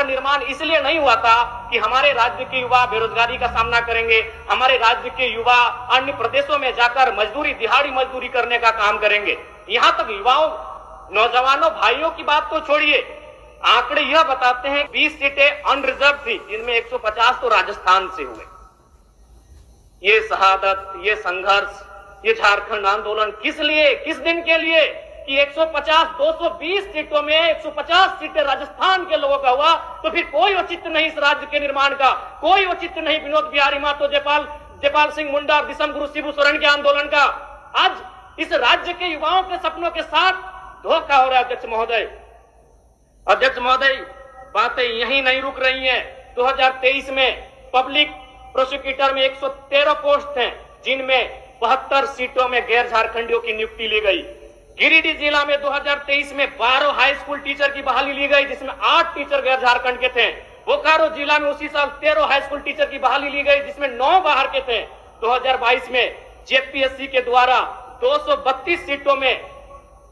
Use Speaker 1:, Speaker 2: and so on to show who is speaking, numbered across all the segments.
Speaker 1: निर्माण इसलिए नहीं हुआ था कि हमारे राज्य के युवा बेरोजगारी का सामना करेंगे, हमारे राज्य के युवा अन्य प्रदेशों में जाकर मजदूरी, दिहाड़ी मजदूरी करने का काम करेंगे। यहां तक युवाओं, नौजवानों, भाइयों की बात तो छोड़िए, आंकड़े यह बताते हैं 20 सीटें अनरिजर्व थी, जिनमें 150 तो राजस्थान से हुए। ये शहादत, ये संघर्ष, ये झारखंड आंदोलन किस लिए, किस दिन के लिए कि 150, 220 सीटों में 150 सीटें राजस्थान के लोगों का हुआ, तो फिर कोई औचित्य नहीं इस राज्य के निर्माण का, कोई औचित्य नहीं विनोद बिहारी महतो, जयपाल सिंह मुंडा, दिसम गुरु शिबू सोरेन के आंदोलन का। आज इस राज्य के युवाओं के सपनों के साथ धोखा हो रहा है। अध्यक्ष महोदय, बातें यहीं नहीं रुक रही हैं। 2023 में पब्लिक प्रोसिक्यूटर में 113 पोस्ट हैं, जिनमें 72 सीटों में गैर झारखंडियों की नियुक्ति ली गई। गिरिडीह जिला में 2023 में 12 हाई स्कूल टीचर की बहाली ली गई, जिसमें 8 टीचर गैर झारखंड के थे। बोकारो जिला में उसी साल 13 हाई स्कूल टीचर की बहाली ली गई, जिसमें 9 बाहर के थे। 2022 में जेपीएससी के द्वारा 232 सीटों में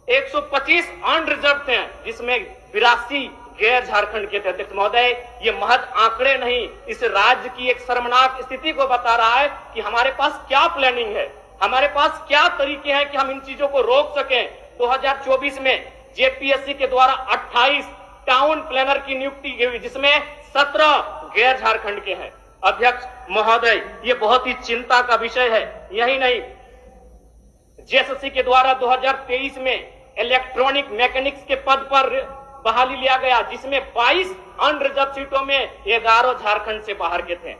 Speaker 1: 125 अनरिजर्व थे, जिसमें 82 गैर झारखंड के थे। अध्यक्ष महोदय, ये महज आंकड़े नहीं, इस राज्य की एक शर्मनाक स्थिति को बता रहा है कि हमारे पास क्या प्लानिंग है, हमारे पास क्या तरीके हैं कि हम इन चीजों को रोक सकें। 2024 में जेपीएससी के द्वारा 28 टाउन प्लानर की नियुक्ति हुई, जिसमें 17 गैर झारखंड के हैं। अध्यक्ष महोदय, ये बहुत ही चिंता का विषय है। यही नहीं, जेएसएससी के द्वारा 2023 में इलेक्ट्रॉनिक मैकेनिक्स के पद पर बहाली लिया गया, जिसमें 22 अनरिजर्व सीटों में 11 झारखंड से बाहर के थे।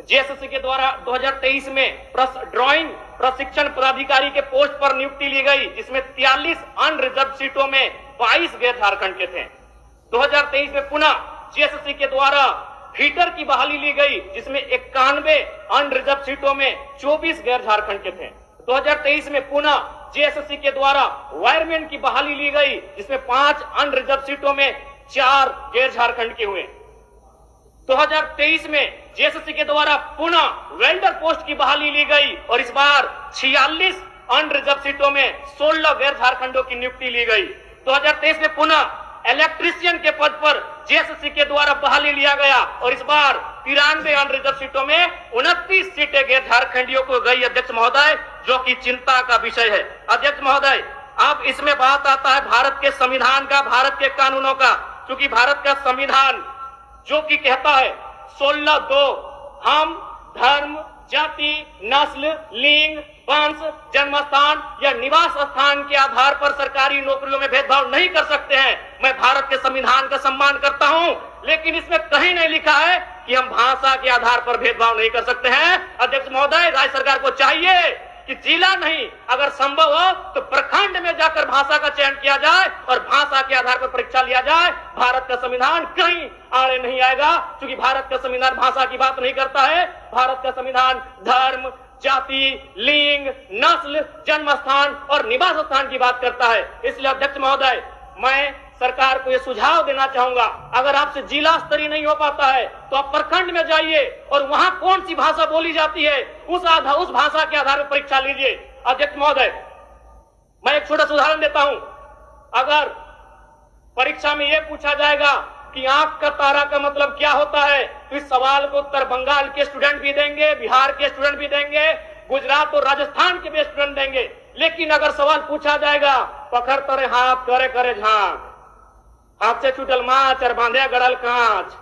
Speaker 1: जेएसएससी के द्वारा 2023 में ड्राइंग प्रशिक्षण पदाधिकारी के पोस्ट पर नियुक्ति ली गई, जिसमें 43 अनरिजर्व सीटों में 22 गैर झारखंड के थे। 2023 में पुनः जेएसएससी के द्वारा फीटर की बहाली ली गई, जिसमें 91 अनरिजर्व सीटों में 24 गैर झारखंड के थे। 2023 में पुनः जेएसएससी के द्वारा वायरमैन की बहाली ली गई, जिसमें 5 अनरिजर्व सीटों में 4 गैर झारखंड के हुए। 2023 में जेएसएससी के द्वारा पुनः वेल्डर पोस्ट की बहाली ली गई और इस बार 46 अनरिजर्व सीटों में 16 गैर झारखंडों की नियुक्ति ली गई। 2023 में पुनः इलेक्ट्रीशियन के पद पर जेएसएससी के द्वारा बहाली लिया गया और इस बार 93 अनरिजर्व सीटों में 29 सीटें गैर झारखंडियों को गई। अध्यक्ष महोदय, जो कि चिंता का विषय है। अध्यक्ष महोदय, अब इसमें बात आता है भारत के संविधान का, भारत के कानूनों का, क्योंकि भारत का संविधान जो कि कहता है 16(2) हम धर्म, जाति, नस्ल, लिंग, वंश, जन्मस्थान या निवास स्थान के आधार पर सरकारी नौकरियों में भेदभाव नहीं कर सकते हैं। मैं भारत के संविधान का सम्मान करता हूं, लेकिन इसमें कहीं नहीं लिखा है कि हम भाषा के आधार पर भेदभाव नहीं कर सकते हैं। अध्यक्ष महोदय, राज्य सरकार को चाहिए कि जिला नहीं, अगर संभव हो तो प्रखंड में जाकर भाषा का चयन किया जाए और भाषा के आधार पर परीक्षा लिया जाए। भारत का संविधान कहीं आड़े नहीं आएगा, क्योंकि भारत का संविधान भाषा की बात नहीं करता है। भारत का संविधान धर्म, जाति, लिंग, नस्ल, जन्म स्थान और निवास स्थान की बात करता है। इसलिए अध्यक्ष महोदय, मैं सरकार को यह सुझाव देना चाहूंगा, अगर आपसे जिला स्तरीय नहीं हो पाता है तो आप प्रखंड में जाइए और वहां कौन सी भाषा बोली जाती है उस भाषा के आधार पर परीक्षा लीजिए। अध्यक्ष महोदय, मैं एक छोटा सा उदाहरण देता हूं। अगर परीक्षा में यह पूछा जाएगा कि आंख का तारा का मतलब क्या होता है, तो इस सवाल को उत्तर बंगाल के स्टूडेंट भी देंगे, बिहार के स्टूडेंट भी देंगे, गुजरात और राजस्थान के भी स्टूडेंट देंगे। लेकिन अगर सवाल पूछा जाएगा पकड़ तरे हाथ करे करे झांक, हाथ से छूटल माछ और बांधे गड़ल कांच,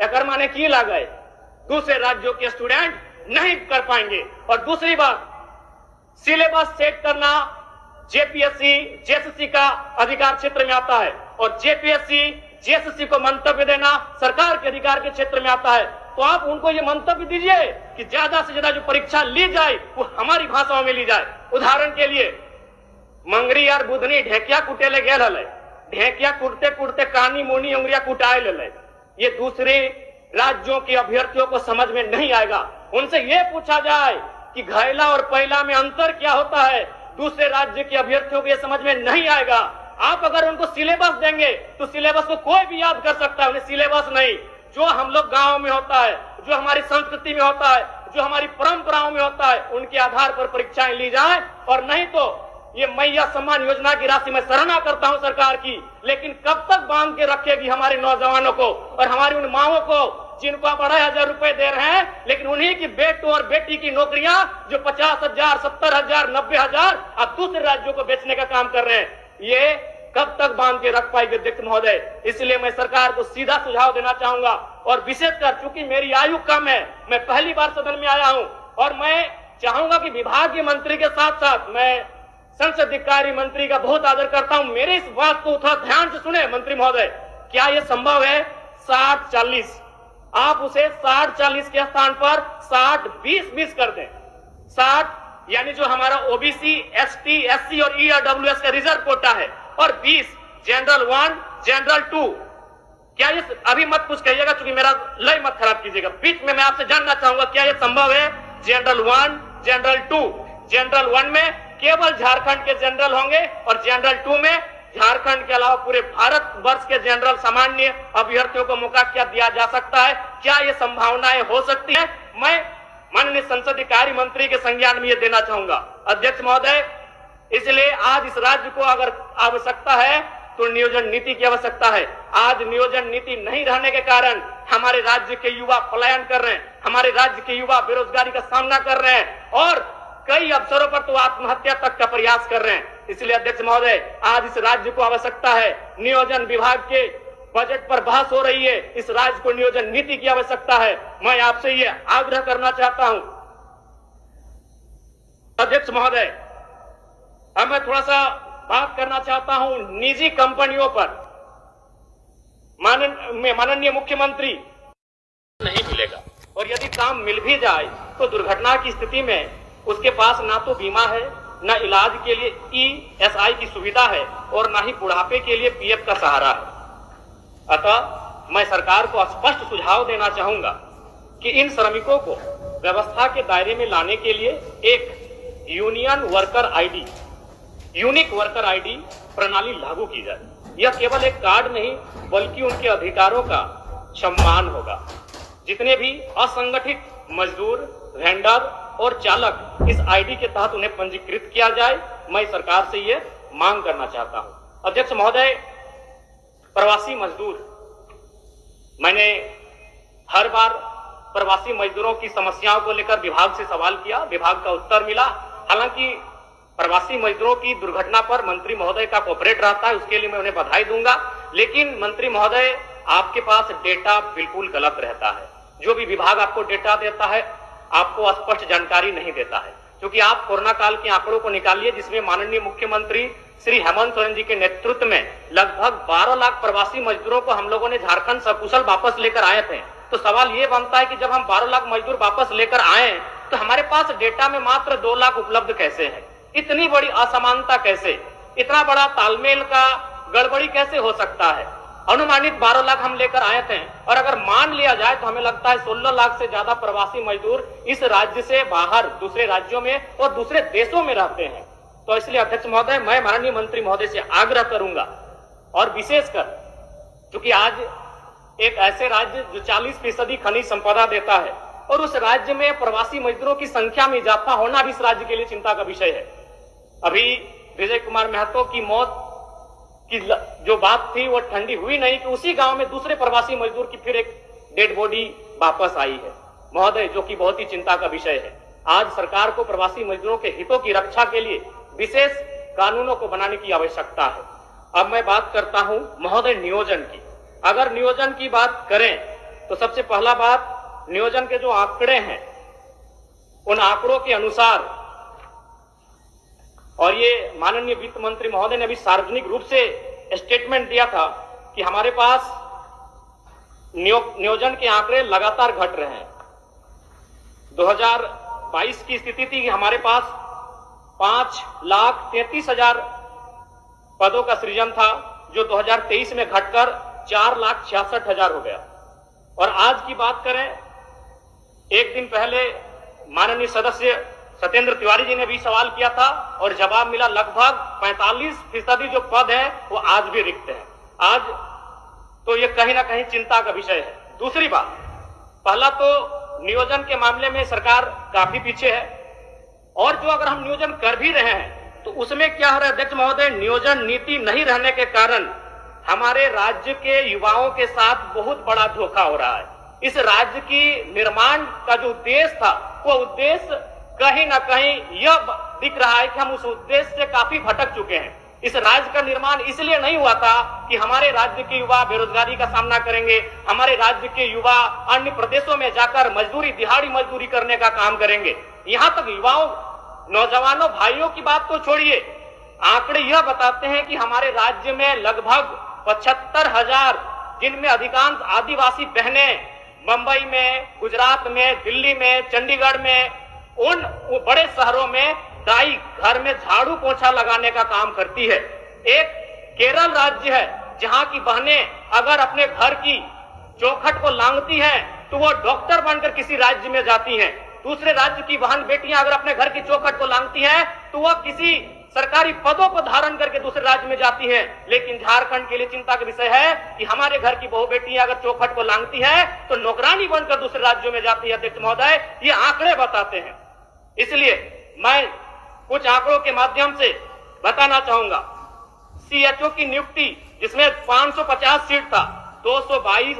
Speaker 1: एकर माने की लागे, दूसरे राज्यों के स्टूडेंट नहीं कर पाएंगे। और दूसरी बात, सिलेबस सेट करना जेपीएससी, जेएसएससी का अधिकार क्षेत्र में आता है और जेपीएससी, जेएसएससी को मंतव्य देना सरकार के अधिकार के क्षेत्र में आता है। तो आप उनको ये मंतव्य दीजिए कि ज्यादा से ज्यादा जो परीक्षा ली जाए वो हमारी भाषाओं में ली जाए। उदाहरण के लिए, मंगरी यार बुधनी ढेकिया कुटेले गेल हले, ढेकिया कुटते कुटते कानी मुनी उंगरिया कुटाए ले। ये दूसरे राज्यों के अभ्यर्थियों को समझ में नहीं आएगा। उनसे ये पूछा जाए कि घैला और पहला में अंतर क्या होता है, दूसरे राज्य के अभ्यर्थियों को ये समझ में नहीं आएगा। आप अगर उनको सिलेबस देंगे तो सिलेबस को कोई भी याद कर सकता है, उन्हें सिलेबस नहीं, जो हम लोग गांव में होता है, जो हमारी संस्कृति में होता है, जो हमारी परंपराओं में होता है, उनके आधार पर परीक्षाएं ली जाए। और नहीं तो ये मैया सम्मान योजना की राशि मैं सराहना करता हूं सरकार की, लेकिन कब तक बांध के रखेगी हमारे नौजवानों को और हमारी उन माओं को जिनको आप 2,500 रुपए दे रहे हैं, लेकिन उन्हीं की बेटों और बेटी की नौकरियां जो 50,000, 70,000, 90,000 आप दूसरे राज्यों को बेचने का काम कर रहे हैं, ये कब तक बांध के रख पाएगी अध्यक्ष महोदय। इसलिए मैं सरकार को सीधा सुझाव देना चाहूंगा और विशेषकर चूंकि मेरी आयु कम है, मैं पहली बार सदन में आया हूं और मैं चाहूंगा कि विभागीय मंत्री के साथ साथ मैं संसदीय कार्य मंत्री का बहुत आदर करता हूं, मेरे इस बात को थोड़ा ध्यान से सुने मंत्री महोदय। क्या यह संभव है 60-40, आप उसे 60-40 के स्थान पर 60-20-20 कर दें। 60 यानी जो हमारा ओबीसी, एसटी, एससी और ईडब्ल्यूएस का रिजर्व कोटा है और 20 जनरल 1, जनरल 2। क्या ये अभी मत कुछ कहिएगा क्योंकि मेरा लय मत खराब कीजिएगा, बीच में मैं आपसे जानना चाहूंगा क्या यह संभव है जनरल 1, जनरल 2। जनरल 1 में केवल झारखंड के जनरल होंगे और जनरल 2 में झारखंड के अलावा पूरे भारत वर्ष के जनरल सामान्य अभ्यर्थियों को मौका क्या दिया जा सकता है, क्या ये संभावनाएं हो सकती है? मैं माननीय संसदीय कार्य मंत्री के संज्ञान में ये देना चाहूंगा अध्यक्ष महोदय। इसलिए आज इस राज्य को अगर आवश्यकता है तो नियोजन नीति की आवश्यकता है। आज नियोजन नीति नहीं रहने के कारण हमारे राज्य के युवा पलायन कर रहे हैं, हमारे राज्य के युवा बेरोजगारी का सामना कर रहे हैं और कई अवसरों पर तो आत्महत्या तक का प्रयास कर रहे हैं। इसलिए अध्यक्ष महोदय आज इस राज्य को आवश्यकता है, नियोजन विभाग के बजट पर बहस हो रही है, इस राज्य को नियोजन नीति की आवश्यकता है। मैं आपसे ये आग्रह करना चाहता हूं अध्यक्ष महोदय। अब मैं थोड़ा सा बात करना चाहता हूं निजी कंपनियों पर। माननीय मुख्यमंत्री नहीं मिलेगा और यदि काम मिल भी जाए तो दुर्घटना की स्थिति में उसके पास ना तो बीमा है, ना इलाज के लिए ईएसआई की सुविधा है और ना ही बुढ़ापे के लिए पीएफ का सहारा है। अतः मैं सरकार को स्पष्ट सुझाव देना चाहूंगा कि इन श्रमिकों को व्यवस्था के दायरे में लाने के लिए एक यूनिक वर्कर आईडी प्रणाली लागू की जाए। यह केवल एक कार्ड नहीं बल्कि उनके अधिकारों का सम्मान होगा। जितने भी असंगठित मजदूर, वेंडर और चालक इस आईडी के तहत उन्हें पंजीकृत किया जाए, मैं सरकार से यह मांग करना चाहता हूं अध्यक्ष महोदय। प्रवासी मजदूर, मैंने हर बार प्रवासी मजदूरों की समस्याओं को लेकर विभाग से सवाल किया, विभाग का उत्तर मिला। हालांकि प्रवासी मजदूरों की दुर्घटना पर मंत्री महोदय का कोऑपरेट रहता है, उसके लिए मैं उन्हें बधाई दूंगा, लेकिन मंत्री महोदय आपके पास डेटा बिल्कुल गलत रहता है। जो भी विभाग आपको डेटा देता है आपको स्पष्ट जानकारी नहीं देता है, क्योंकि आप कोरोना काल के आंकड़ों को निकालिए जिसमें माननीय मुख्यमंत्री श्री हेमंत सोरेन जी के नेतृत्व में लगभग 12 लाख प्रवासी मजदूरों को हम लोगों ने झारखंड सकुशल वापस लेकर आए थे। तो सवाल ये बनता है कि जब हम 12 लाख मजदूर वापस लेकर आए तो हमारे पास डेटा में मात्र 2 लाख उपलब्ध कैसे है? इतनी बड़ी असमानता कैसे, इतना बड़ा तालमेल का गड़बड़ी कैसे हो सकता है? अनुमानित 12 लाख हम लेकर आए थे और अगर मान लिया जाए तो हमें लगता है 16 लाख से ज्यादा प्रवासी मजदूर इस राज्य से बाहर दूसरे राज्यों में और दूसरे देशों में रहते हैं। तो इसलिए अध्यक्ष महोदय मैं माननीय मंत्री महोदय से आग्रह करूंगा और विशेषकर क्योंकि आज एक ऐसे राज्य जो 40% खनिज संपदा देता है और उस राज्य में प्रवासी मजदूरों की संख्या में इजाफा होना भी इस राज्य के लिए चिंता का विषय है। अभी विजय कुमार महतो की मौत की जो बात थी वो ठंडी हुई नहीं कि उसी गांव में दूसरे प्रवासी मजदूर की फिर एक डेड बॉडी वापस आई है महोदय, जो कि बहुत ही चिंता का विषय है। आज सरकार को प्रवासी मजदूरों के हितों की रक्षा के लिए विशेष कानूनों को बनाने की आवश्यकता है। अब मैं बात करता हूं महोदय नियोजन की। अगर नियोजन की बात करें तो सबसे पहला बात, नियोजन के जो आंकड़े हैं उन आंकड़ों के अनुसार, और ये माननीय वित्त मंत्री महोदय ने भी सार्वजनिक रूप से स्टेटमेंट दिया था कि हमारे पास नियोजन के आंकड़े लगातार घट रहे हैं। 2022 की स्थिति थी कि हमारे पास 5,33,000 पदों का सृजन था, जो 2023 में घटकर 4,66,000 हो गया। और आज की बात करें, एक दिन पहले माननीय सदस्य सत्येंद्र तिवारी जी ने भी सवाल किया था और जवाब मिला लगभग 45% जो पद है वो आज भी रिक्त है। आज तो ये कहीं ना कहीं चिंता का विषय है। दूसरी बात, पहला तो नियोजन के मामले में सरकार काफी पीछे है और जो अगर हम नियोजन कर भी रहे हैं तो उसमें क्या हो रहा है अध्यक्ष महोदय, नियोजन नीति नहीं रहने के कारण हमारे राज्य के युवाओं के साथ बहुत बड़ा धोखा हो रहा है। इस राज्य की निर्माण का जो उद्देश्य था, वो उद्देश्य कहीं ना कहीं यह दिख रहा है कि हम उस उद्देश्य से काफी भटक चुके हैं। इस राज्य का निर्माण इसलिए नहीं हुआ था कि हमारे राज्य के युवा बेरोजगारी का सामना करेंगे, हमारे राज्य के युवा अन्य प्रदेशों में जाकर मजदूरी, दिहाड़ी मजदूरी करने का काम करेंगे। यहां तक युवाओं, नौजवानों, भाइयों की बात तो छोड़िए, आंकड़े यह बताते हैं कि हमारे राज्य में लगभग 75,000, जिनमें अधिकांश आदिवासी बहनें मुंबई में, गुजरात में, दिल्ली में, चंडीगढ़ में, उन बड़े शहरों में दाई घर में झाड़ू पोछा लगाने का काम करती है। एक केरल राज्य है जहां की बहनें अगर अपने घर की चौखट को लांघती हैं तो वो डॉक्टर बनकर किसी राज्य में जाती हैं। दूसरे राज्य की बहन बेटियां अगर अपने घर की चौखट को लांघती हैं तो वह किसी सरकारी पदों को धारण करके दूसरे राज्य में जाती हैं। लेकिन झारखंड के लिए चिंता का विषय है कि हमारे घर की बहु बेटियां अगर चौखट को लांघती है तो नौकरानी बनकर दूसरे राज्यों में जाती है। अध्यक्ष महोदय, ये आंकड़े बताते हैं। इसलिए मैं कुछ आंकड़ों के माध्यम से बताना चाहूंगा। सीएचओ की नियुक्ति जिसमें 550 सीट था, 222